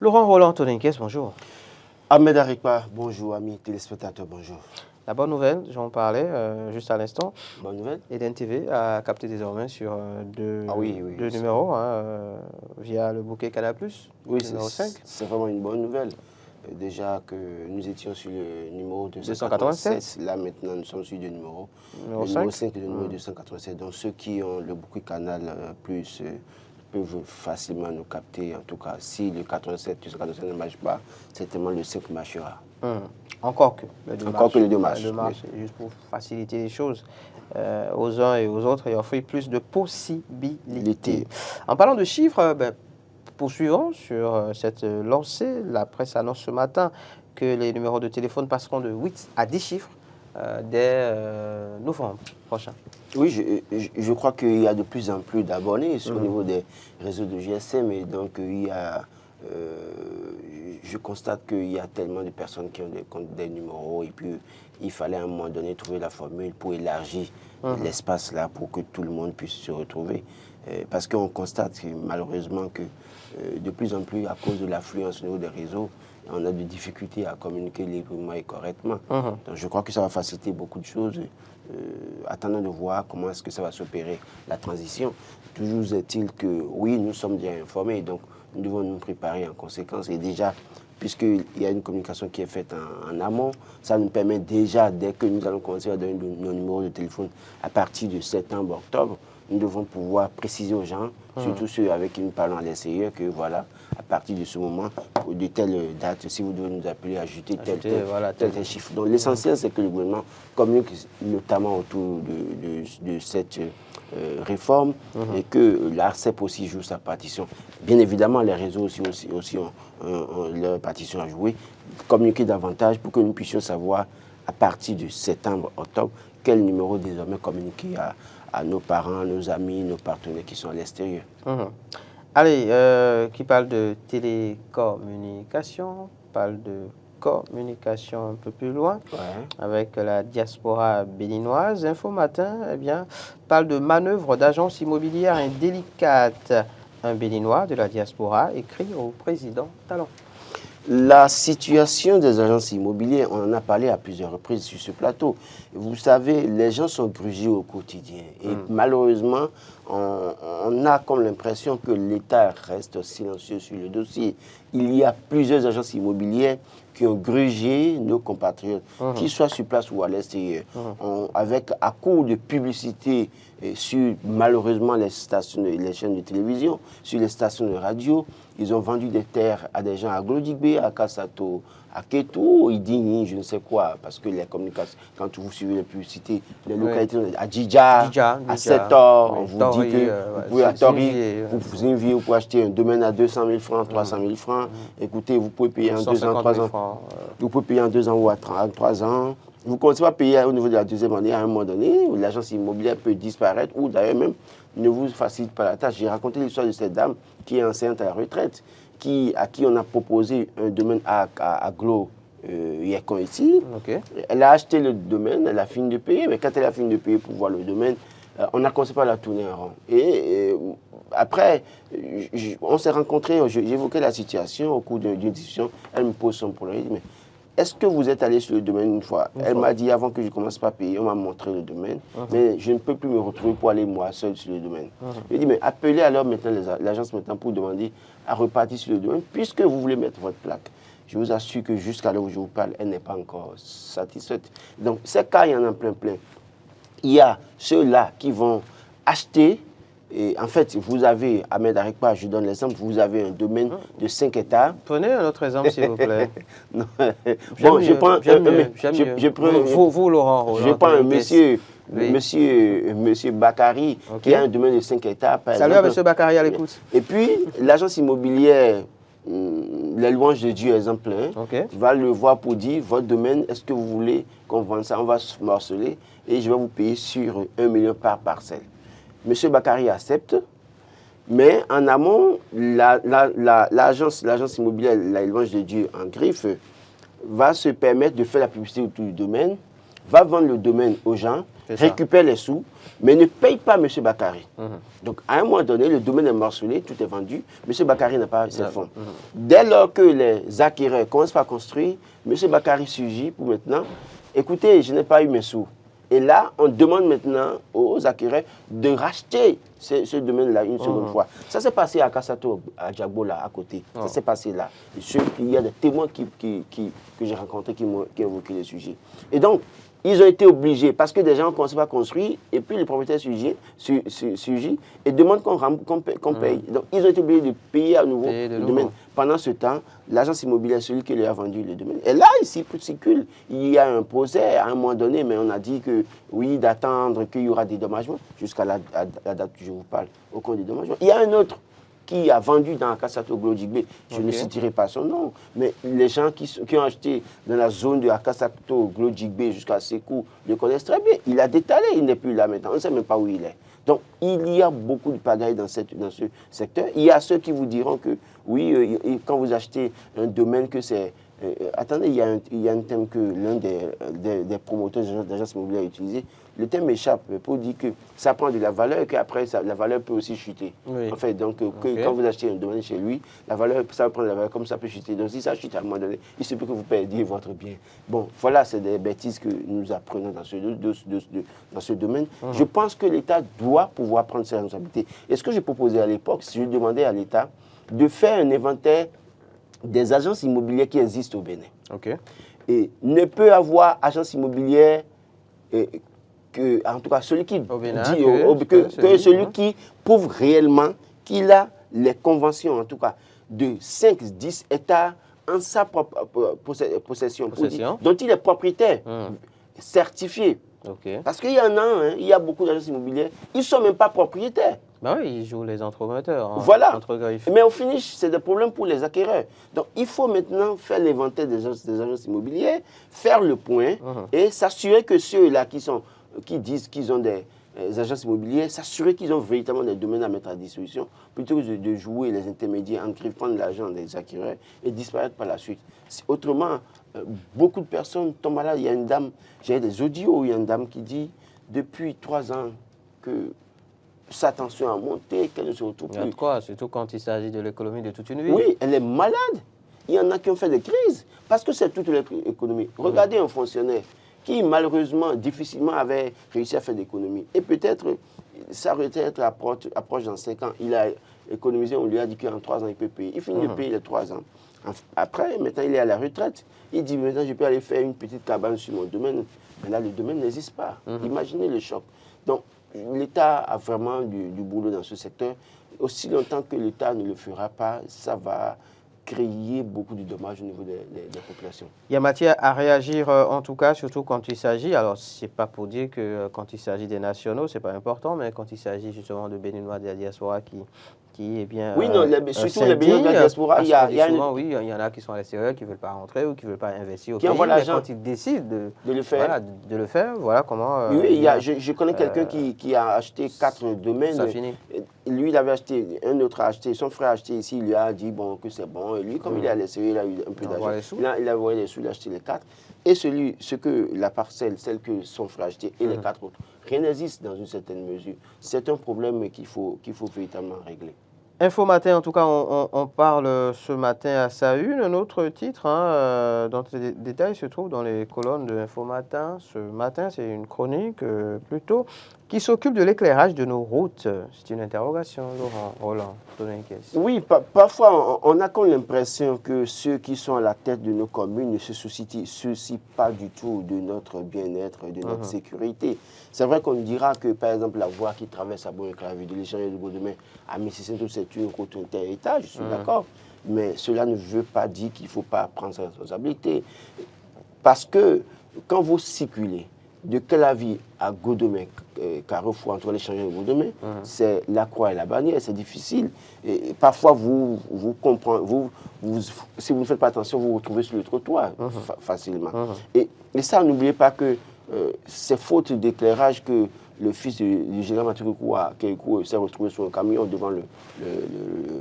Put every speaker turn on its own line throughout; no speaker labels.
Laurent Roland Toninquès, bonjour.
Ahmed Arikpa, bonjour amis téléspectateurs, bonjour.
La bonne nouvelle, j'en parlais juste à l'instant,
Bonne nouvelle?
Eden TV a capté désormais sur deux
Oui,
numéros via le bouquet Canal+,
oui,
numéro 5.
c'est vraiment une bonne nouvelle. Déjà que nous étions sur le numéro
287.
287, là maintenant nous sommes sur le numéro
5.
5 et le numéro 287. Donc ceux qui ont le bouquet Canal Plus peuvent facilement nous capter. En tout cas, si le 87, 287 ne marche pas, certainement le 5 marchera.
Encore que le 2
Encore que le 2 marche.
Le marche, oui. Juste pour faciliter les choses aux uns et aux autres et offrir plus de possibilités. En parlant de chiffres, poursuivons sur cette lancée. La presse annonce ce matin que les numéros de téléphone passeront de 8 à 10 chiffres dès novembre prochain.
Oui, je crois qu'il y a de plus en plus d'abonnés au niveau des réseaux de GSM et donc je constate qu'il y a tellement de personnes qui ont des numéros et puis il fallait à un moment donné trouver la formule pour élargir l'espace là pour que tout le monde puisse se retrouver. Parce qu'on constate malheureusement que de plus en plus à cause de l'affluence au niveau des réseaux, on a des difficultés à communiquer librement et correctement. Donc je crois que ça va faciliter beaucoup de choses. Attendons de voir comment est-ce que ça va s'opérer, la transition. Toujours est-il que, oui, nous sommes déjà informés, donc nous devons nous préparer en conséquence. Et déjà, puisqu'il y a une communication qui est faite en amont, ça nous permet déjà, dès que nous allons commencer à donner nos numéros de téléphone à partir de septembre, octobre, nous devons pouvoir préciser aux gens, surtout ceux avec qui nous parlons à l'extérieur, que voilà, à partir de ce moment, de telle date, si vous devez nous appeler, ajouter tel chiffre. Donc l'essentiel, c'est que le gouvernement communique notamment autour de cette réforme et que l'ARCEP aussi joue sa partition. Bien évidemment, les réseaux aussi ont leur partition à jouer, communiquer davantage pour que nous puissions savoir à partir de septembre, octobre, quel numéro désormais communiquer à nos parents, nos amis, nos partenaires qui sont à l'extérieur.
Allez, qui parle de télécommunication, parle de communication un peu plus loin, avec la diaspora béninoise. Info Matin, parle de manœuvre d'agence immobilière indélicate. Un Béninois de la diaspora écrit au président Talon.
La situation des agences immobilières, on en a parlé à plusieurs reprises sur ce plateau. Vous savez, les gens sont grugés au quotidien. Et malheureusement, on a comme l'impression que l'État reste silencieux sur le dossier. Il y a plusieurs agences immobilières qui ont grugé nos compatriotes, qu'ils soient sur place ou à l'extérieur, avec à court de publicité sur malheureusement les chaînes de télévision, sur les stations de radio. Ils ont vendu des terres à des gens à Glodigbe, à Kassato, à Keto, Idini, je ne sais quoi, parce que les communications, quand vous suivez les publicités, les localités, à Djidja, à Setor, on vous dit que vous pouvez à Tori, vous pouvez acheter un domaine à 200 000 francs, 300 000 francs. Écoutez, vous pouvez payer en 2 ans, 3 ans. Vous pouvez payer en 2 ans ou en 3 ans. Vous ne commencez pas à payer au niveau de la deuxième année à un moment donné, où l'agence immobilière peut disparaître, ou d'ailleurs même ne vous facilite pas la tâche. J'ai raconté l'histoire de cette dame qui est enseignante à la retraite, à qui on a proposé un domaine à Glo, ici. Elle a acheté le domaine, elle a fini de payer, mais quand elle a fini de payer pour voir le domaine, on a commencé par la tourner en rond. Et après, on s'est rencontrés, j'évoquais la situation au cours d'une discussion, elle me pose son problème, mais est-ce que vous êtes allé sur le domaine une fois? Elle m'a dit, avant que je ne commence pas à payer, on m'a montré le domaine, mais je ne peux plus me retrouver pour aller moi seul sur le domaine. Je lui ai dit, mais appelez alors maintenant l'agence maintenant pour demander à repartir sur le domaine, puisque vous voulez mettre votre plaque. Je vous assure que jusqu'à l'heure où je vous parle, elle n'est pas encore satisfaite. Donc, ces cas, il y en a plein. Il y a ceux-là qui vont acheter. Et en fait, vous avez, Ahmed Arikpa, je donne l'exemple, vous avez un domaine de 5 hectares.
Prenez un autre exemple, s'il vous plaît.
Bon, je prends
vous, Laurent Roland,
je prends un monsieur Bakary, qui a un domaine de 5 hectares.
Salut à monsieur Bakary à l'écoute.
Et puis, l'agence immobilière, les louanges de Dieu, exemple, va le voir pour dire, votre domaine, est-ce que vous voulez qu'on vende ça? On va se morceler et je vais vous payer sur 1 million par parcelle. Monsieur Bakary accepte, mais en amont, l'agence immobilière, la louange de Dieu en griffe, va se permettre de faire la publicité autour du domaine, va vendre le domaine aux gens, récupère les sous, mais ne paye pas M. Bakary. Donc, à un moment donné, le domaine est morcelé, tout est vendu, M. Bakary n'a pas ses fonds. Dès lors que les acquéreurs commencent à construire, M. Bakary surgit pour maintenant, écoutez, je n'ai pas eu mes sous. Et là, on demande maintenant aux acquéreurs de racheter ce domaine-là une seconde fois. Ça s'est passé à Kassato, à Djagbo, là, à côté. Ça s'est passé là. Il y a des témoins que j'ai rencontrés qui ont évoqué le sujet. Et donc, ils ont été obligés, parce que des gens commencent à construire, et puis le propriétaire surgit et demande qu'on paye. Donc, ils ont été obligés de payer à nouveau le domaine. Pendant ce temps, l'agence immobilière, celui qui lui a vendu le domaine. Et là, ici, il circule. Il y a un procès à un moment donné, mais on a dit que oui, d'attendre qu'il y aura des dédommagements, jusqu'à la date que je vous parle, aucun dédommagement. Il y a un autre qui a vendu dans Akassato Glodjigbe, je ne citerai pas son nom, mais les gens qui ont acheté dans la zone de Akassato Glodjigbe jusqu'à Sekou le connaissent très bien. Il a détalé, il n'est plus là maintenant, on ne sait même pas où il est. Donc, il y a beaucoup de pagaille dans ce secteur. Il y a ceux qui vous diront que, oui, quand vous achetez un domaine, que c'est... attendez, il y a un thème que l'un des promoteurs d'agences immobilières a utilisé. Le thème m'échappe pour dire que ça prend de la valeur et qu'après, la valeur peut aussi chuter. En fait, donc, quand vous achetez un domaine chez lui, la valeur, ça va prendre de la valeur comme ça peut chuter. Donc, si ça chute à un moment donné, il se peut que vous perdiez votre bien. Bon, voilà, c'est des bêtises que nous apprenons dans ce domaine. Je pense que l'État doit pouvoir prendre ses responsabilités. Et ce que j'ai proposé à l'époque, c'est que je demandais à l'État de faire un inventaire des agences immobilières qui existent au Bénin. Et ne peut avoir agence immobilière en tout cas celui qui dit celui qui prouve réellement qu'il a les conventions, en tout cas de 5-10 hectares en sa propre possession. Dont il est propriétaire certifié. Parce qu'il y en a, il y a beaucoup d'agences immobilières, ils ne sont même pas propriétaires.
Ben oui, ils jouent les entremetteurs.
Voilà. Mais au finish, c'est des problèmes pour les acquéreurs. Donc, il faut maintenant faire l'inventaire des agences immobilières, faire le point et s'assurer que ceux-là qui disent qu'ils ont des agences immobilières, s'assurer qu'ils ont véritablement des domaines à mettre à disposition, plutôt que de jouer les intermédiaires, en griffant l'argent des acquéreurs et disparaître par la suite. Autrement, beaucoup de personnes tombent malades. Il y a une dame, j'ai des audios, il y a une dame qui dit depuis 3 ans que sa tension a monté, qu'elle ne se retrouve plus.
Quoi, surtout quand il s'agit de l'économie de toute une vie.
Oui, elle est malade. Il y en a qui ont fait des crises parce que c'est toute l'économie. Regardez un fonctionnaire qui, malheureusement, difficilement avait réussi à faire d'économie. Et peut-être, sa retraite approche dans 5 ans. Il a économisé, on lui a dit qu'en 3 ans, il peut payer. Il finit de payer les 3 ans. Après, maintenant, il est à la retraite. Il dit, maintenant, je peux aller faire une petite cabane sur mon domaine. Mais là, le domaine n'existe pas. Imaginez le choc. Donc, l'État a vraiment du boulot dans ce secteur. Aussi longtemps que l'État ne le fera pas, ça va créer beaucoup de dommages au niveau des populations.
Il y a matière à réagir en tout cas, surtout quand il s'agit, alors c'est pas pour dire que quand il s'agit des nationaux, c'est pas important, mais quand il s'agit justement de Béninois de la diaspora qui est bien
oui, non, surtout les Béninois de la diaspora, il y a
souvent, oui, il y en a qui sont à l'extérieur, qui ne veulent pas rentrer ou qui ne veulent pas investir au
pays,
mais quand ils décident de le faire, voilà comment...
oui, je connais quelqu'un qui a acheté 4 domaines.
Ça finit.
Lui, il avait acheté, un autre a acheté, son frère a acheté ici, il lui a dit bon, que c'est bon. Et lui, comme il est à l'extérieur, il a eu un peu d'argent. Il a envoyé les sous, il a acheté les 4. Et la parcelle, celle que son frère a acheté et les 4 autres, rien n'existe dans une certaine mesure. C'est un problème qu'il faut véritablement régler.
Info Matin, en tout cas, on parle ce matin à sa une. Un autre titre, dont les détails se trouvent dans les colonnes de Info Matin. Ce matin, c'est une chronique plutôt qui s'occupe de l'éclairage de nos routes. C'est une interrogation, Laurent Roland.
Oui, parfois, on a comme l'impression que ceux qui sont à la tête de nos communes ne se soucient pas du tout de notre bien-être, de notre sécurité. C'est vrai qu'on dira que, par exemple, la voie qui traverse à Bourg-et-Clavé de l'échangeur de Godemain à Mississauga, c'est une route inter-État, je suis d'accord. Mais cela ne veut pas dire qu'il ne faut pas prendre sa responsabilité. Parce que quand vous circulez de Calavi à Godemain, carrefour entre l'échangeur de Godemain, c'est la croix et la bannière, c'est difficile. Et parfois, vous comprenez, si vous ne faites pas attention, vous vous retrouvez sur le trottoir facilement. Et ça, n'oubliez pas que ces fautes d'éclairage que le fils du général Mathieu Kékou s'est retrouvé sur un camion devant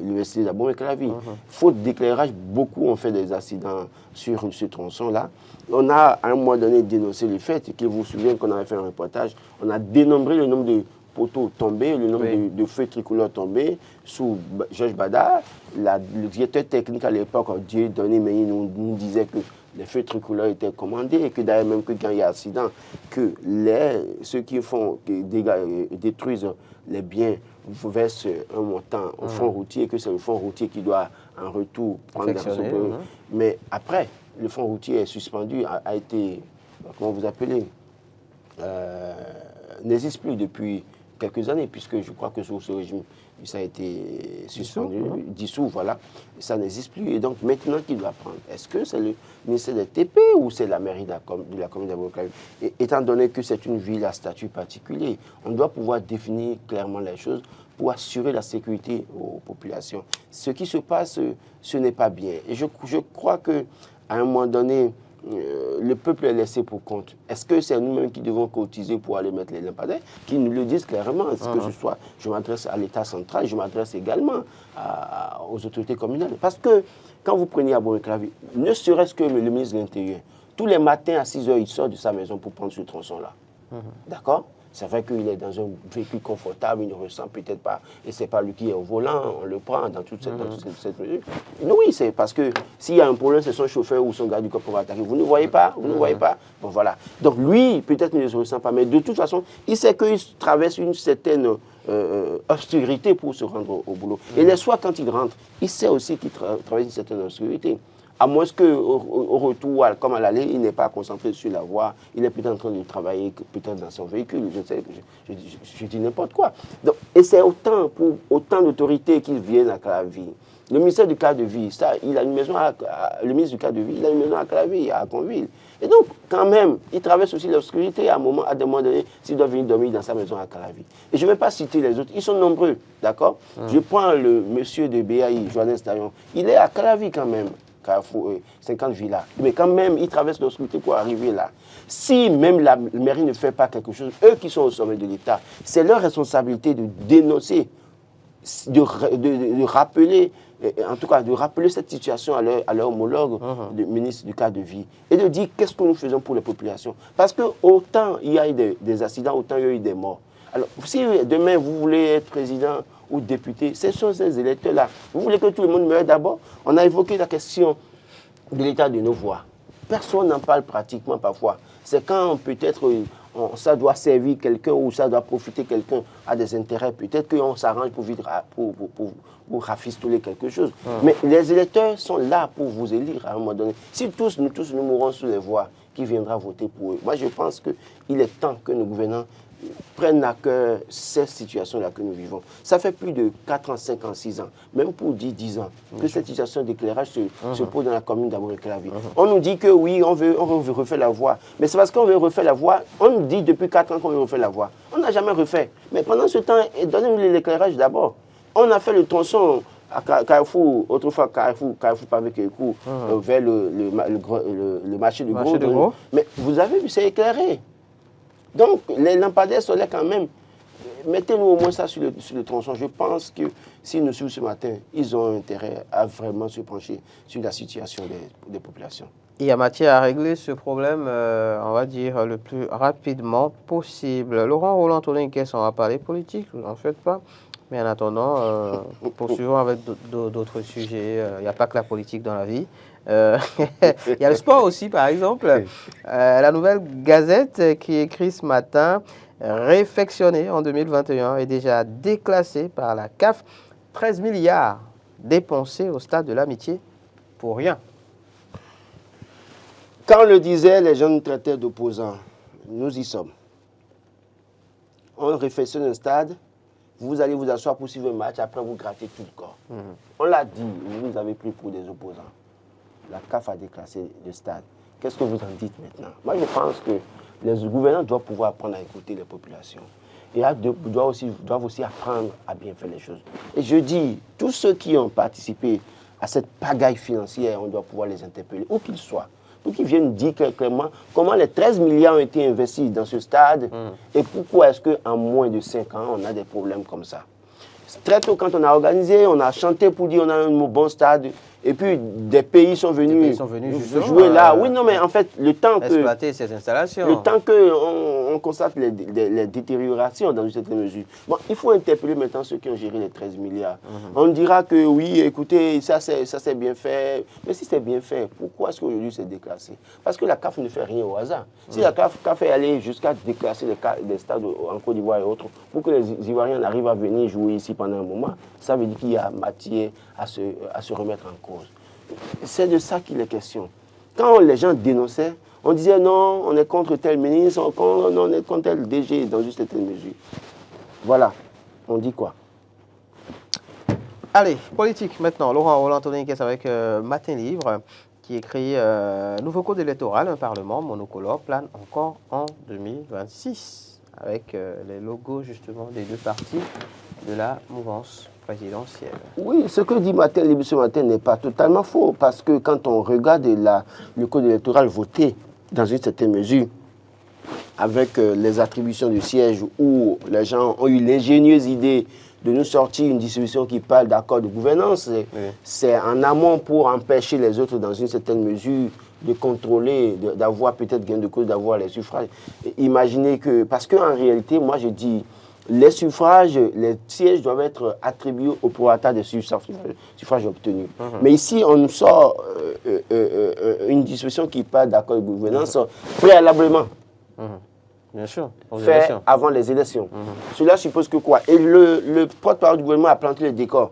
l'université d'Abomey-Calavi. Faute d'éclairage, beaucoup ont fait des accidents sur ce tronçon-là. On a à un moment donné dénoncé le fait, que vous vous souvenez qu'on avait fait un reportage, on a dénombré le nombre de poteaux tombés, le nombre de feux tricolores tombés sous Georges Bada. Le directeur technique à l'époque, Dieu donné, mais il nous disait que les feux tricolores étaient commandés et que d'ailleurs même que quand il y a accident, que ceux qui détruisent les biens versent un montant au fonds routier, que c'est le fonds routier qui doit en retour prendre des ressources. Mais après, le fonds routier est suspendu, a été, comment vous appelez, n'existe plus depuis quelques années, puisque je crois que sous ce régime, ça a été suspendu, dissous, voilà, ça n'existe plus. Et donc maintenant, qui doit prendre? Est-ce que c'est le ministère des TP ou c'est la mairie de la commune d'Abomey-Calavi? Étant donné que c'est une ville à statut particulier, on doit pouvoir définir clairement les choses pour assurer la sécurité aux populations. Ce qui se passe, ce n'est pas bien. Et je crois qu'à un moment donné, le peuple est laissé pour compte. Est-ce que c'est nous-mêmes qui devons cotiser pour aller mettre les lampadaires? Qui nous le disent clairement. Est-ce que je m'adresse à l'État central, je m'adresse également aux autorités communales. Parce que quand vous prenez Abomey-Calavi, ne serait-ce que le ministre de l'Intérieur, tous les matins à 6 h, il sort de sa maison pour prendre ce tronçon-là. D'accord? C'est vrai qu'il est dans un véhicule confortable, il ne ressent peut-être pas, et ce n'est pas lui qui est au volant, on le prend dans toute cette mesure. Oui, c'est parce que s'il y a un problème, c'est son chauffeur ou son garde du corps qui va attaquer. Vous ne voyez pas, vous ne voyez pas. Bon, voilà. Donc lui, peut-être il ne se ressent pas, mais de toute façon, il sait qu'il traverse une certaine obscurité pour se rendre au boulot. Et les soirs, quand il rentre, il sait aussi qu'il traverse une certaine obscurité. À moins qu'au retour, comme à l'aller, il n'est pas concentré sur la voie, il est peut-être en train de travailler peut-être dans son véhicule, je dis n'importe quoi. Donc, et c'est autant pour autant d'autorités qui viennent à Calavi. Le ministère du cadre de vie, ça, il a une maison le ministre du cadre de vie, il a une maison à Calavi, à Conville. Et donc, quand même, il traverse aussi l'obscurité à un moment donné, s'il doit venir dormir dans sa maison à Calavi. Et je ne vais pas citer les autres, ils sont nombreux, d'accord? Je prends le monsieur de BAI, Joannès Dayon, il est à Calavi quand même. 50 villas. Mais quand même, ils traversent l'obscurité pour arriver là. Si même la mairie ne fait pas quelque chose, eux qui sont au sommet de l'État, c'est leur responsabilité de dénoncer, de rappeler, en tout cas de rappeler cette situation à leur homologue, le ministre du cadre de vie, et de dire qu'est-ce que nous faisons pour les populations. Parce que autant il y a eu des accidents, autant il y a eu des morts. Alors, si demain vous voulez être président ou député, ce sont ces électeurs-là. Vous voulez que tout le monde meure d'abord? On a évoqué la question de l'état de nos voies. Personne n'en parle pratiquement parfois. C'est quand peut-être ça doit servir quelqu'un ou ça doit profiter quelqu'un à des intérêts. Peut-être qu'on s'arrange pour rafistoler quelque chose. Mais les électeurs sont là pour vous élire à un moment donné. Si nous tous nous mourons sous les voies, qui viendra voter pour eux? Moi, je pense qu'il est temps que nos gouvernants prennent à cœur cette situation-là que nous vivons. Ça fait plus de 4 ans, 5 ans, 6 ans, même pour 10 ans, que cette situation d'éclairage se pose dans la commune d'Abomey-Calavi. On nous dit que oui, on veut refaire la voie. Mais c'est parce qu'on veut refaire la voie, on nous dit depuis 4 ans qu'on veut refaire la voie. On n'a jamais refait. Mais pendant ce temps, donnez-nous l'éclairage d'abord. On a fait le tronçon à Carrefour, autrefois Carrefour Pavé Kékou, vers le marché de Gros. Mais vous avez vu, c'est éclairé. Donc, les lampadaires solaires, quand même, mettez-nous au moins ça sur le tronçon. Je pense que s'ils nous suivent ce matin, ils ont intérêt à vraiment se pencher sur la situation des populations.
Il y a matière à régler ce problème, on va dire, le plus rapidement possible. Laurent Roland-Tolin, on va parler politique, n'en faites pas. Mais en attendant, poursuivons avec d'autres sujets. Il n'y a pas que la politique dans la vie. Il y a le sport aussi, par exemple. La Nouvelle Gazette qui écrit ce matin, réfectionnée en 2021 et déjà déclassée par la CAF. 13 milliards dépensés au stade de l'Amitié pour rien.
Quand on le disait, les gens nous traitaient d'opposants. Nous y sommes. On réfectionne un stade. Vous allez vous asseoir pour suivre un match, après vous grattez tout le corps. On l'a dit, vous nous avez pris pour des opposants. La CAF a déclassé le stade. Qu'est-ce que vous en dites maintenant? Moi, je pense que les gouvernants doivent pouvoir apprendre à écouter les populations. Et doivent aussi apprendre à bien faire les choses. Et je dis, tous ceux qui ont participé à cette pagaille financière, on doit pouvoir les interpeller, où qu'ils soient. pour qu'ils viennent dire clairement comment les 13 milliards ont été investis dans ce stade et pourquoi est-ce qu'en moins de 5 ans, on a des problèmes comme ça. Très tôt, quand on a organisé, on a chanté pour dire on a un bon stade. Et puis, des pays sont venus jouer là. Oui, non, mais en fait, le temps
exploiter ces installations.
Le temps qu'on constate les détériorations dans une certaine mesure. Bon, il faut interpeller maintenant ceux qui ont géré les 13 milliards. On dira que oui, écoutez, ça c'est bien fait. Mais si c'est bien fait, pourquoi est-ce qu'aujourd'hui c'est déclassé? Parce que la CAF ne fait rien au hasard. Si la CAF est allée jusqu'à déclasser les stades en Côte d'Ivoire et autres, pour que les Ivoiriens arrivent à venir jouer ici pendant un moment, ça veut dire qu'il y a matière à se remettre en cause. C'est de ça qu'il est question. Quand les gens dénonçaient, on disait non, on est contre tel ministre, on est contre tel DG dans une certaine mesure. Voilà, on dit quoi?
Allez, politique maintenant. Laurent Roland-Antonin avec Matin Livre qui écrit Nouveau code électoral, un parlement monocolore plane encore en 2026 avec les logos justement des deux partis de la mouvance présidentielle.
Oui, ce que dit Matin Libre ce matin n'est pas totalement faux, parce que quand on regarde le code électoral voté dans une certaine mesure, avec les attributions de sièges où les gens ont eu l'ingénieuse idée de nous sortir une disposition qui parle d'accord de gouvernance, c'est en amont pour empêcher les autres dans une certaine mesure de contrôler, d'avoir peut-être gain de cause, d'avoir les suffrages. Imaginez que, parce qu'en réalité, moi je dis, les suffrages, les sièges doivent être attribués au prorata des suffrages obtenus. Mais ici, on nous sort une disposition qui parle d'accord de gouvernance préalablement.
Bien sûr.
Fait avant les élections. Cela suppose que quoi? Et le porte-parole du gouvernement a planté le décor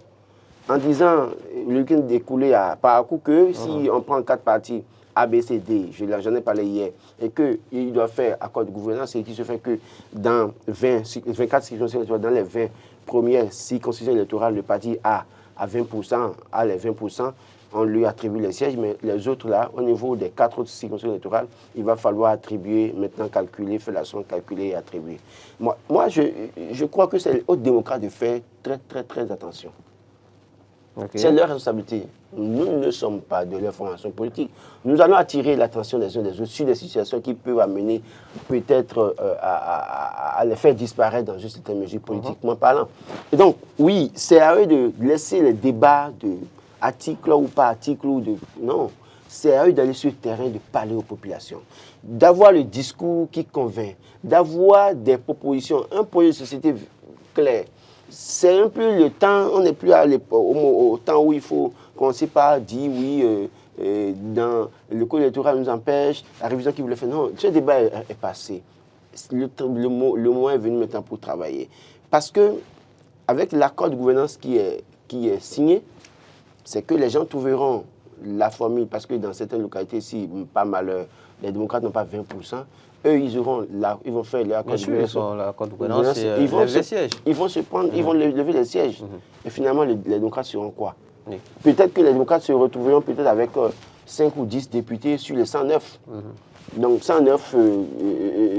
en disant, le week-end écoulé par coup que si on prend 4 partis, A, B, C, D, j'en ai parlé hier, et qu'il doit faire accord de gouvernance, et qui se fait que dans 24 circonscriptions électorales, dans les 20 premières circonscriptions électorales, le parti A à 20%, a les 20%, on lui attribue les sièges, mais les autres là, au niveau des 4 autres circonscriptions électorales, il va falloir attribuer, maintenant calculer, faire la somme, calculer et attribuer. Moi je crois que c'est les hautes démocrates de faire très attention. Okay. C'est leur responsabilité. Nous ne sommes pas de l'information politique. Nous allons attirer l'attention des uns des autres sur des situations qui peuvent amener peut-être à les faire disparaître dans une certaine mesure politiquement parlant. Et donc, oui, c'est à eux de laisser les débats de article ou pas article ou de... Non, c'est à eux d'aller sur le terrain, de parler aux populations, d'avoir le discours qui convainc, d'avoir des propositions, un projet de société clair. C'est un peu le temps, on n'est plus au temps où il faut commencer par dire oui, dans le code électoral nous empêche, la révision qui voulait faire. Non, ce débat est passé. Le moment est venu maintenant pour travailler. Parce que avec l'accord de gouvernance qui est signé, c'est que les gens trouveront la formule, parce que dans certaines localités, si pas malheur, les démocrates n'ont pas 20%, eux, ils vont faire l'accord de gouvernance. Ils vont se prendre, ils vont lever les sièges. Et finalement, les démocrates seront quoi? Peut-être que les démocrates se retrouveront peut-être avec 5 ou 10 députés sur les 109. Donc 109,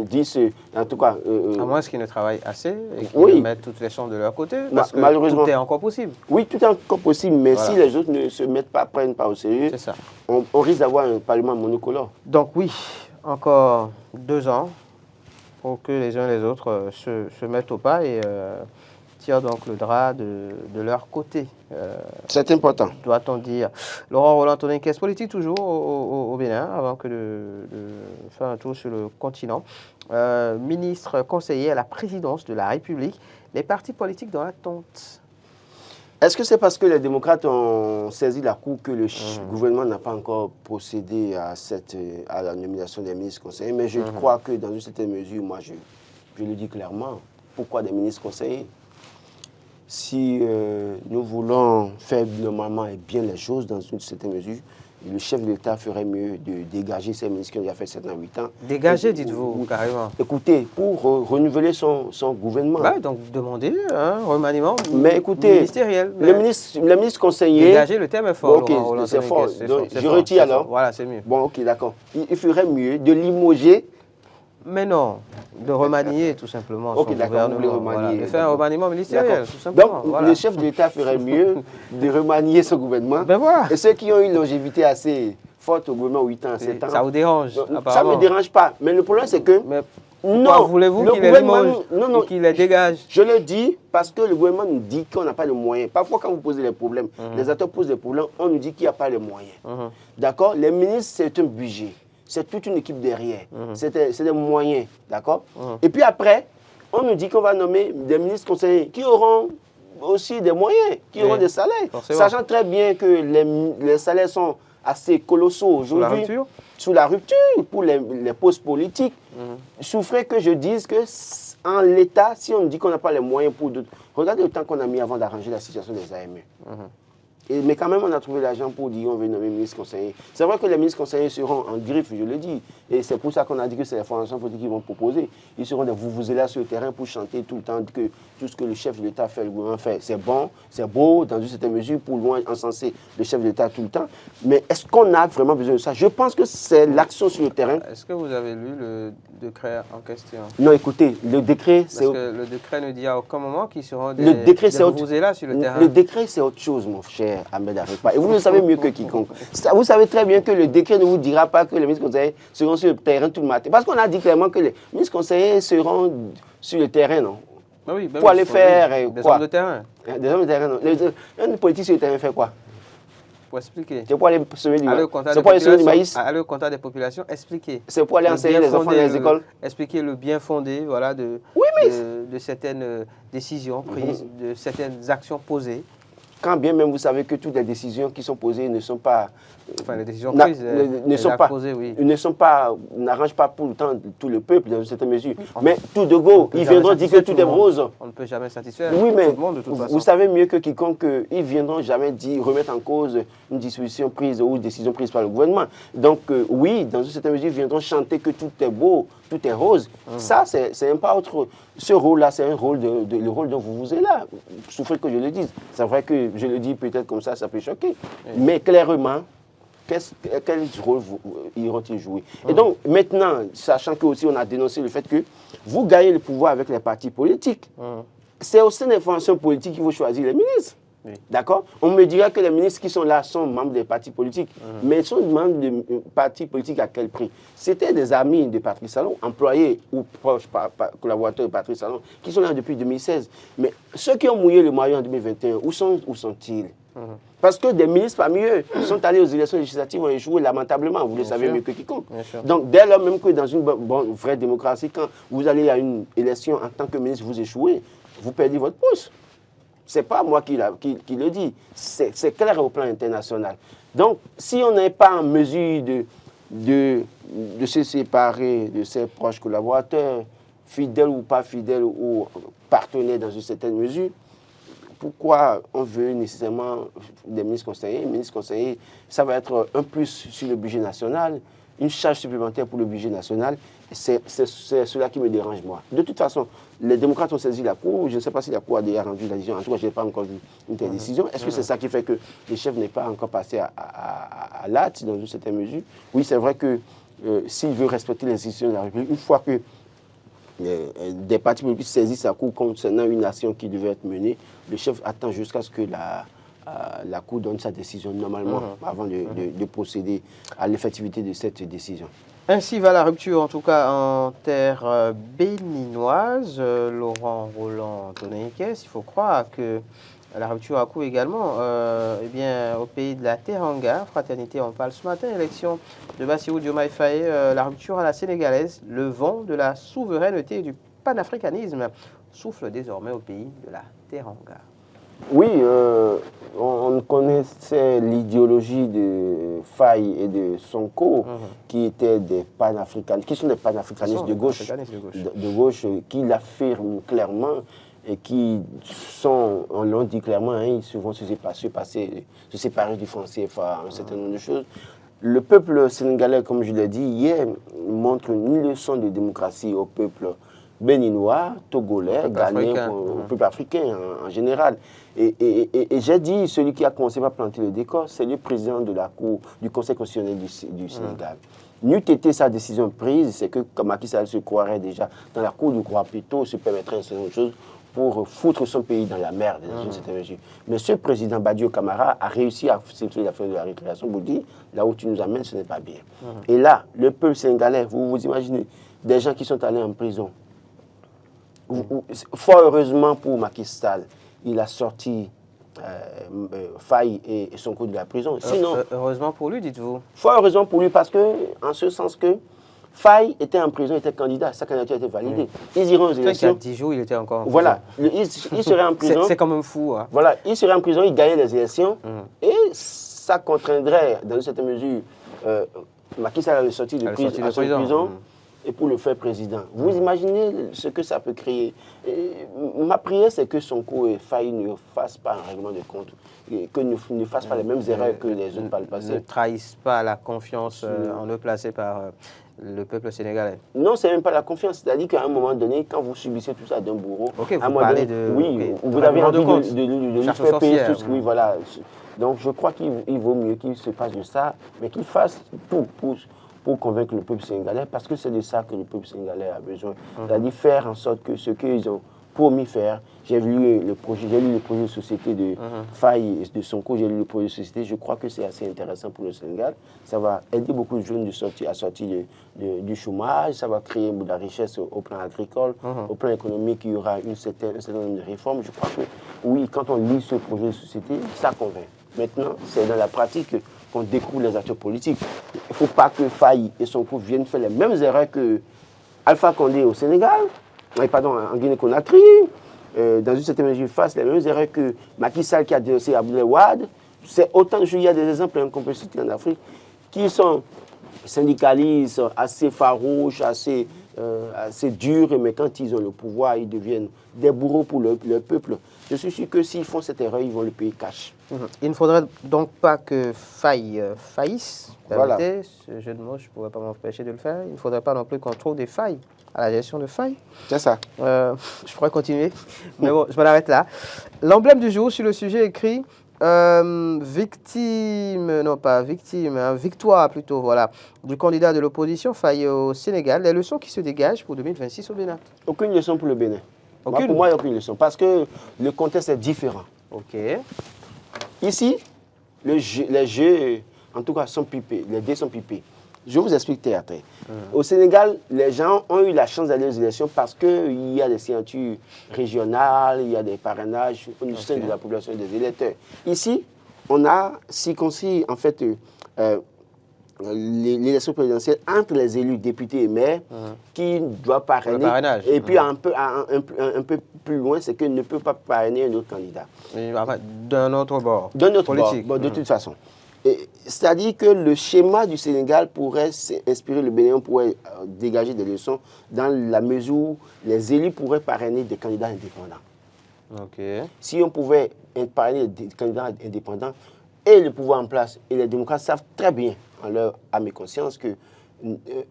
10, en tout cas...
à moins qu'ils ne travaillent assez et qu'ils mettent toutes les chances de leur côté, parce que malheureusement, tout est encore possible.
Oui, tout est encore possible, mais si les autres ne se mettent pas, prennent pas au sérieux, on risque d'avoir un parlement monocolore.
Donc oui, encore 2 ans pour que les uns et les autres se mettent au pas et tirent donc le drap de leur côté.
C'est important.
Doit-on dire. Laurent Roland-Antonin, caisse politique toujours au Bénin, avant que de faire un tour sur le continent. Ministre conseiller à la présidence de la République, les partis politiques dans l'attente.
Est-ce que c'est parce que les démocrates ont saisi la cour que le gouvernement n'a pas encore procédé à la nomination des ministres conseillers? Mais je crois que dans une certaine mesure, moi je le dis clairement, pourquoi des ministres conseillers? Si nous voulons faire normalement et bien les choses dans une certaine mesure, le chef de l'État ferait mieux de dégager ces ministres qui ont déjà fait 7 ans, 8 ans.
Dégager, dites-vous, carrément.
Écoutez, pour renouveler son gouvernement.
Bah, donc demander un remaniement
ministériel. Le ministre conseiller...
Dégager, le terme est fort.
Bon, ok, c'est fort. Je retire alors.
Voilà, c'est mieux.
Bon, ok, d'accord. Il ferait mieux de limoger.
Mais non, de remanier tout simplement son gouvernement. Voilà, de faire un remaniement ministériel, tout simplement.
Donc, le chef de l'État ferait mieux de remanier son gouvernement.
Ben voilà.
Et ceux qui ont une longévité assez faute au gouvernement 8 ans, 7 ans.
Ça vous dérange,
Ça ne
apparemment.
me dérange pas. Mais le problème, c'est que...
Mais
non,
voulez-vous qu'il les limoge ou qu'il les dégage?
Je le dis parce que le gouvernement nous dit qu'on n'a pas de moyens. Parfois, quand vous posez les problèmes, les acteurs posent des problèmes, on nous dit qu'il n'y a pas les moyens. D'accord? Les ministres, c'est un budget. C'est toute une équipe derrière. C'est des moyens. D'accord? Et puis après, on nous dit qu'on va nommer des ministres conseillers qui auront aussi des moyens, qui auront des salaires.
Forcément.
Sachant très bien que les salaires sont assez colossaux aujourd'hui. Sous la rupture pour les postes politiques. Je souffrais que je dise que en l'État, si on nous dit qu'on n'a pas les moyens pour d'autres, regardez le temps qu'on a mis avant d'arranger la situation des AME. Mais quand même, on a trouvé l'argent pour dire qu'on veut nommer ministre conseiller. C'est vrai que les ministres conseillers seront en griffe, je le dis. Et c'est pour ça qu'on a dit que c'est les formations politiques qui vont proposer. Ils seront des vuvuzelas sur le terrain pour chanter tout le temps que tout ce que le chef de l'État fait, le gouvernement fait. C'est bon, c'est beau, dans une certaine mesure, pour loin encenser le chef de l'État tout le temps. Mais est-ce qu'on a vraiment besoin de ça? Je pense que c'est l'action sur le terrain.
Est-ce que vous avez lu le décret en question?
Non, écoutez, le décret, c'est...
Parce que le décret ne dit à aucun moment qu'ils seront des
vuvuzelas
sur le terrain.
Le décret, c'est autre chose, mon cher Ahmed Arepa. Et vous le savez mieux que quiconque. Vous savez très bien que le décret ne vous dira pas que les ministres conseillers seront sur le terrain tout le matin. Parce qu'on a dit clairement que les ministres conseillers seront sur le terrain, non?
Oui,
pour aller faire
des
quoi?
hommes de terrain.
Des hommes de terrain, non. Un politique sur le terrain fait quoi?
Pour expliquer.
C'est pour aller semer du maïs.
C'est pour aller semer du maïs. Aller au contact des populations, expliquer.
C'est pour aller enseigner les enfants dans les écoles.
Expliquer le bien fondé, voilà, de certaines décisions prises, de certaines actions posées.
Quand bien même vous savez que toutes les décisions qui sont posées ne sont pas...
Enfin, les décisions prises
n'arrangent pas pour le temps tout le peuple dans une certaine mesure. Mais tout de go, ils viendront dire que tout est rose.
On ne peut jamais satisfaire
tout le
monde de toute façon.
Vous savez mieux que quiconque qu'ils viendront jamais remettre en cause une disposition prise ou une décision prise par le gouvernement. Donc oui, dans une certaine mesure, ils viendront chanter que tout est beau, tout est rose. Ça, c'est un pas autre. Ce rôle-là, c'est un rôle le rôle dont vous êtes là. Souffrez que je le dise. C'est vrai que je le dis peut-être comme ça peut choquer. Mais clairement, quel rôle iront-ils jouer? Et donc, maintenant, sachant que aussi on a dénoncé le fait que vous gagnez le pouvoir avec les partis politiques, c'est au sein des formations politiques qu'il faut choisir les ministres. D'accord? On me dira que les ministres qui sont là sont membres des partis politiques, mais ils sont membres de partis politiques à quel prix? C'était des amis de Patrice Talon, employés ou proches collaborateurs de Patrice Talon, qui sont là depuis 2016. Mais ceux qui ont mouillé le maillot en 2021, où sont-ils? Parce que des ministres parmi eux sont allés aux élections législatives, ont échoué lamentablement, vous le savez mieux que quiconque. Donc dès lors même que dans une vraie démocratie, quand vous allez à une élection en tant que ministre, vous échouez, vous perdez votre poste. Ce n'est pas moi qui le dis, c'est clair au plan international. Donc si on n'est pas en mesure de se séparer de ses proches collaborateurs, fidèles ou pas fidèles ou partenaires dans une certaine mesure, pourquoi on veut nécessairement des ministres conseillers? Les ministres conseillers, ça va être un plus sur le budget national, une charge supplémentaire pour le budget national. C'est cela qui me dérange, moi. De toute façon, les démocrates ont saisi la Cour. Je ne sais pas si la Cour a déjà rendu la décision. En tout cas, je n'ai pas encore vu une telle décision. Est-ce que c'est ça qui fait que le chef n'est pas encore passé à l'acte dans une certaine mesure? Oui, c'est vrai que s'il veut respecter les institutions de la République, une fois que des partis politiques saisissent sa Cour concernant une action qui devait être menée, le chef attend jusqu'à ce que la Cour donne sa décision normalement avant de procéder à l'effectivité de cette décision.
Ainsi va la rupture, en tout cas en terre béninoise. Laurent Roland Tonaniques, il faut croire que la rupture a cours également au pays de la Teranga. Fraternité, on parle ce matin, élection de Bassirou Diomaye Faye, la rupture à la sénégalaise, le vent de la souveraineté et du panafricanisme souffle désormais au pays de la Teranga.
Oui, on connaissait l'idéologie de Faye et de Sonko, qui sont des panafricanistes de gauche, qui l'affirment clairement et qui sont, on l'a dit clairement, ils vont se séparer du franc CFA, un certain nombre de choses. Le peuple sénégalais, comme je l'ai dit hier, montre une leçon de démocratie au peuple béninois, togolais, ghanéen, au peuple africain en général. Et j'ai dit, celui qui a commencé par planter le décor, c'est le président de la Cour, du Conseil constitutionnel du Sénégal. N'eût été sa décision prise, c'est que Macky Sall se croirait déjà dans la Cour du Roi Pito, se permettrait une seule chose pour foutre son pays dans la merde, dans une certaine mesure. Mais ce président Badio Camara a réussi à accepter la fin de la récréation pour dire, là où tu nous amènes, ce n'est pas bien. Et là, le peuple sénégalais, vous vous imaginez, des gens qui sont allés en prison. Fort heureusement pour Macky Sall, il a sorti Faye et Sonko de la prison. Sinon,
heureusement pour lui, dites-vous.
Fort heureusement pour lui, parce que, en ce sens que Faye était en prison, était candidat, sa candidature a été validée. Ils iront aux élections.
Il y a 10 jours, il était encore en prison.
Voilà, il serait en prison.
C'est quand même fou. Hein.
Voilà, il serait en prison, il gagnait les élections, et ça contraindrait, dans une certaine mesure, Macky Sall à le sortir de prison. Et pour le faire président. Vous imaginez ce que ça peut créer. Ma prière, c'est que Sonko et Faye ne fassent pas un règlement de compte, que ne fassent pas les mêmes erreurs que les autres par le passé.
Ne trahissent pas la confiance en eux placée par le peuple sénégalais.
Non, c'est même pas la confiance. C'est-à-dire qu'à un moment donné, quand vous subissez tout ça d'un bourreau,
vous parlez de...
Oui, vous avez envie de lui faire payer tout ce que... Oui, voilà. Donc je crois qu'il vaut mieux qu'il se passe de ça, mais qu'il fasse tout pour convaincre le peuple sénégalais, parce que c'est de ça que le peuple sénégalais a besoin. C'est-à-dire faire en sorte que ce qu'ils ont promis faire, j'ai lu le projet de société de Faye et de Sonko, j'ai lu le projet de société, je crois que c'est assez intéressant pour le Sénégal. Ça va aider beaucoup de jeunes à sortir du chômage, ça va créer de la richesse au plan agricole, au plan économique, il y aura un certain nombre de réformes. Je crois que oui, quand on lit ce projet de société, ça convainc. Maintenant, c'est dans la pratique qu'on découvre les acteurs politiques. Il ne faut pas que Faye et Sonko viennent faire les mêmes erreurs que Alpha Condé au Sénégal, en Guinée-Conakry, dans une certaine mesure, fassent les mêmes erreurs que Macky Sall qui a dénoncé Abdoulaye Wade. C'est autant de choses, il y a des exemples qu'on peut citer en Afrique, qui sont syndicalistes, assez farouches, assez durs, mais quand ils ont le pouvoir, ils deviennent des bourreaux pour le peuple. Je suis sûr que s'ils font cette erreur, ils vont le payer cash.
Il ne faudrait donc pas que Faye faillisse.
Voilà.
Ce jeu de mots, je ne pourrais pas m'empêcher de le faire. Il ne faudrait pas non plus qu'on trouve des failles à la gestion de Faye.
C'est ça.
Je pourrais continuer, mais bon, je m'en arrête là. L'emblème du jour sur le sujet écrit victoire plutôt, voilà, du candidat de l'opposition Faye au Sénégal. Les leçons qui se dégagent pour 2026 au Bénin.
Aucune leçon pour le Bénin. Pour moi, il n'y a aucune leçon, parce que le contexte est différent.
Ok.
Ici, les jeux, en tout cas, sont pipés, les dés sont pipés. Je vous explique théâtre. Au Sénégal, les gens ont eu la chance d'aller aux élections parce qu'il y a des signatures régionales, il y a des parrainages au sein de la population des électeurs. Ici, on a circoncis, en fait, l'élection présidentielle entre les élus, députés et maires, qui doivent parrainer. Et puis, un peu plus loin, c'est qu'ils ne peuvent pas parrainer un autre candidat.
D'un autre bord.
D'un autre bord, de toute façon. C'est-à-dire que le schéma du Sénégal pourrait inspirer le Bénin, pourrait dégager des leçons dans la mesure où les élus pourraient parrainer des candidats indépendants. Si on pouvait parrainer des candidats indépendants et le pouvoir en place, et les démocrates savent très bien, en leur âme et conscience, que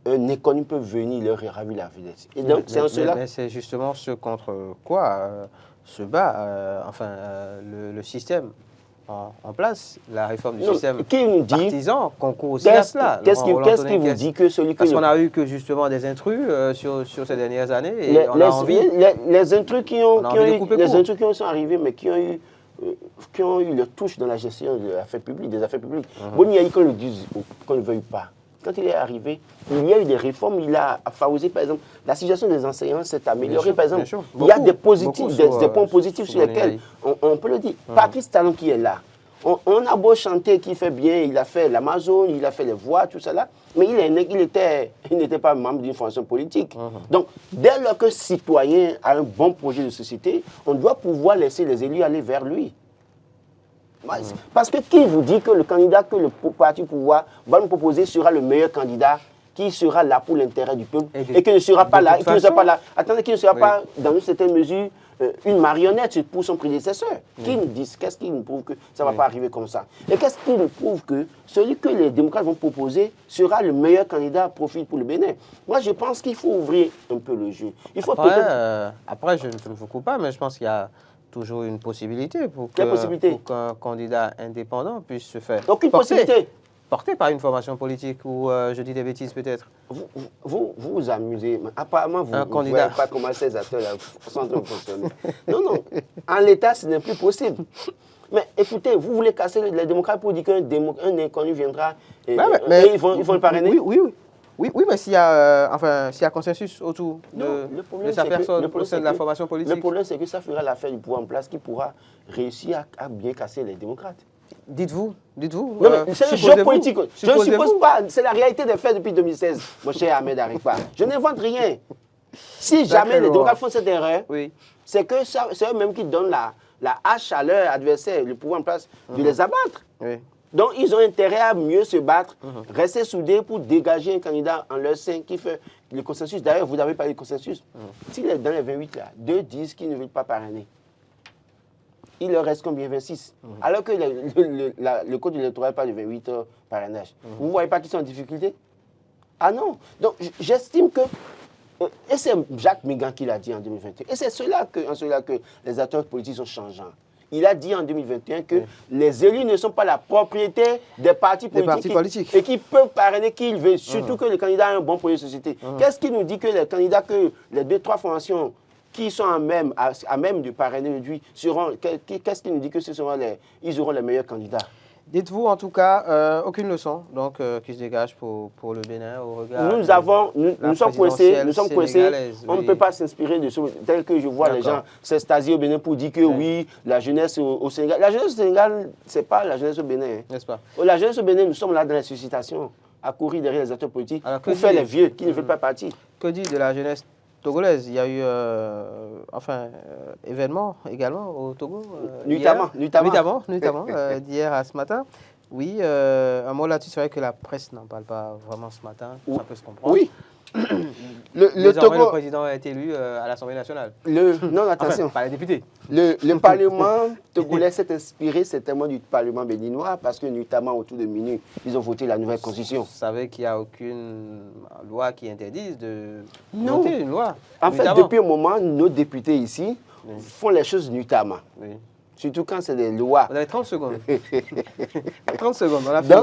un inconnu peut venir leur ravir la vedette. Et donc, c'est en cela.
Mais c'est justement ce contre quoi se bat le système en place, la réforme du système partisan concourt aussi à cela.
Qu'est-ce qui vous dit que celui que...
Parce qu'on a eu que justement des intrus sur ces dernières années et
les intrus qui sont arrivés, mais qui ont eu leur touche dans la gestion des affaires publiques. Bon, il y a eu qu'on ne le veuille pas. Quand il est arrivé, il y a eu des réformes, il a favorisé, par exemple, la situation des enseignants s'est améliorée, par exemple. Il y a des points positifs sur lesquels on peut le dire. Patrice Talon qui est là, on a beau chanter qu'il fait bien, il a fait l'Amazon, il a fait les voix, tout ça là, mais il n'était pas membre d'une formation politique. Donc, dès lors que citoyen a un bon projet de société, on doit pouvoir laisser les élus aller vers lui. Parce que qui vous dit que le candidat que le parti pouvoir va nous proposer sera le meilleur candidat, qui sera là pour l'intérêt du peuple et qui ne sera pas là, attendez, qui ne sera pas dans une certaine mesure une marionnette pour son prédécesseur. Qu'est-ce qui nous prouve que ça ne va pas arriver comme ça? Et qu'est-ce qui nous prouve que celui que les démocrates vont proposer sera le meilleur candidat à profit pour le Bénin? Moi, je pense qu'il faut ouvrir un peu le jeu.
Après, je ne vous coupe pas, mais je pense qu'il y a toujours une possibilité pour qu'un candidat indépendant puisse se faire
aucune possibilité.
porté par une formation politique ou je dis des bêtises peut-être.
Vous amusez. Apparemment, vous ne voyez pas comment ces acteurs sont en train de fonctionner. Non, non. En l'état, ce n'est plus possible. Mais écoutez, vous voulez casser les démocrates pour dire qu'un inconnu viendra et ils vont le parrainer?
Oui, mais s'il y a consensus autour de sa personne au sein de la formation politique.
Le problème, c'est que ça fera l'affaire du pouvoir en place qui pourra réussir à bien casser les démocrates.
Dites-vous.
Non, mais c'est le jeu politique. Je ne suppose pas. C'est la réalité des faits depuis 2016, mon cher Ahmed Arikpa. Je n'invente rien. Si jamais les démocrates font cette erreur, c'est que c'est eux-mêmes qui donnent la hache à leur adversaire, le pouvoir en place, de les abattre. Donc, ils ont intérêt à mieux se battre, rester soudés pour dégager un candidat en leur sein qui fait le consensus. D'ailleurs, vous n'avez pas eu de consensus. S'il est dans les 28, là, 2 disent qu'ils ne veulent pas parrainer. Il leur reste combien? 26. Alors que le code électoral parle de 28 parrainages. Vous ne voyez pas qu'ils sont en difficulté? Ah non. Donc, j'estime que... Et c'est Jacques Mégan qui l'a dit en 2021. Et c'est en cela que les acteurs politiques sont changeants. Il a dit en 2021 que les élus ne sont pas la propriété des partis politiques et qu'ils peuvent parrainer qui ils veulent, surtout que le candidat a un bon projet de société. Qu'est-ce qui nous dit que les candidats, que les 2-3 formations qui sont à même de parrainer lui seront, qu'est-ce qui nous dit que ils auront les meilleurs candidats?
Dites-vous en tout cas, aucune leçon donc, qui se dégage pour le Bénin au regard.
Nous sommes coincés, on ne peut pas s'inspirer de ce tel que je vois les gens s'extasier au Bénin pour dire que oui, la jeunesse au Sénégal. La jeunesse au Sénégal, ce n'est pas la jeunesse au Bénin. N'est-ce pas? La jeunesse au Bénin, nous sommes là dans la suscitation, à courir derrière les acteurs politiques pour faire les vieux qui ne veulent pas partir.
Que dit de la jeunesse togolaise? Il y a eu événement également au Togo.
Notamment
d'hier à ce matin. Oui, un mot là-dessus, c'est vrai que la presse n'en parle pas vraiment ce matin, ça peut se comprendre.
Oui.
Le président a été élu à l'Assemblée nationale.
Non, attention.
Enfin, par les députés.
Le Parlement togolais s'est inspiré certainement du Parlement béninois parce que notamment autour de minuit, ils ont voté la nouvelle constitution.
Vous savez qu'il n'y a aucune loi qui interdise de voter une loi.
En fait, depuis un moment, nos députés ici font les choses nuitamment. Surtout quand c'est des lois.
Vous avez 30 secondes. 30 secondes, on a fait.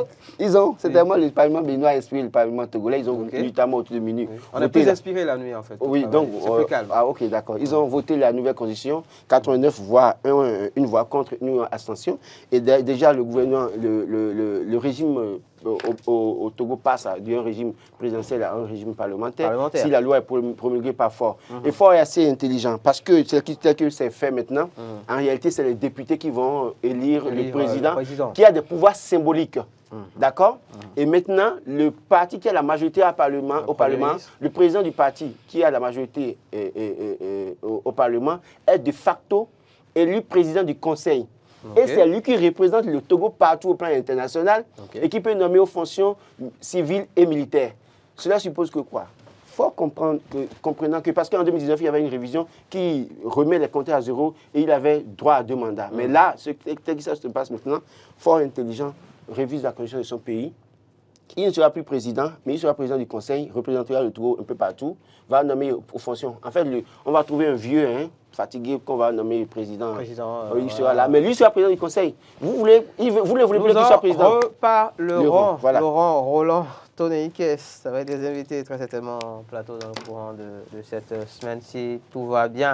Donc, certainement, le Parlement béninois a inspiré le Parlement togolais. Ils ont notamment autour de minuit.
On a plus inspiré la nuit, en fait.
Oui, donc, c'est plus calme. Ah, ok, d'accord. Ils ont voté la nouvelle constitution, 89 voix, une voix contre, une abstention. Et déjà, le gouvernement, le régime au Togo passe d'un régime présidentiel à un régime parlementaire. Si la loi est promulguée par Faure. Et Faure est assez intelligent parce que tel que c'est fait maintenant, en réalité, c'est les députés qui vont élire le président qui a des pouvoirs symboliques. D'accord? Et maintenant, le parti qui a la majorité au Parlement, le président du parti qui a la majorité au Parlement est de facto élu président du Conseil. Et c'est lui qui représente le Togo partout au plan international et qui peut nommer aux fonctions civiles et militaires. Cela suppose que quoi? Il faut comprenant que, parce qu'en 2019, il y avait une révision qui remet les compteurs à zéro et il avait droit à 2 mandats. Mais là, tel que ça se passe maintenant, fort intelligent, révise la constitution de son pays. Il ne sera plus président, mais il sera président du Conseil, représentera le Togo un peu partout, va nommer aux fonctions. En fait, on va trouver un vieux, fatigué, qu'on va nommer président. Il sera là, mais lui sera président du Conseil. Vous voulez plus qu'il soit président?
Nous reparlerons, Laurent Roland Toneikes, avec des invités très certainement en plateau dans le courant de cette semaine, si tout va bien.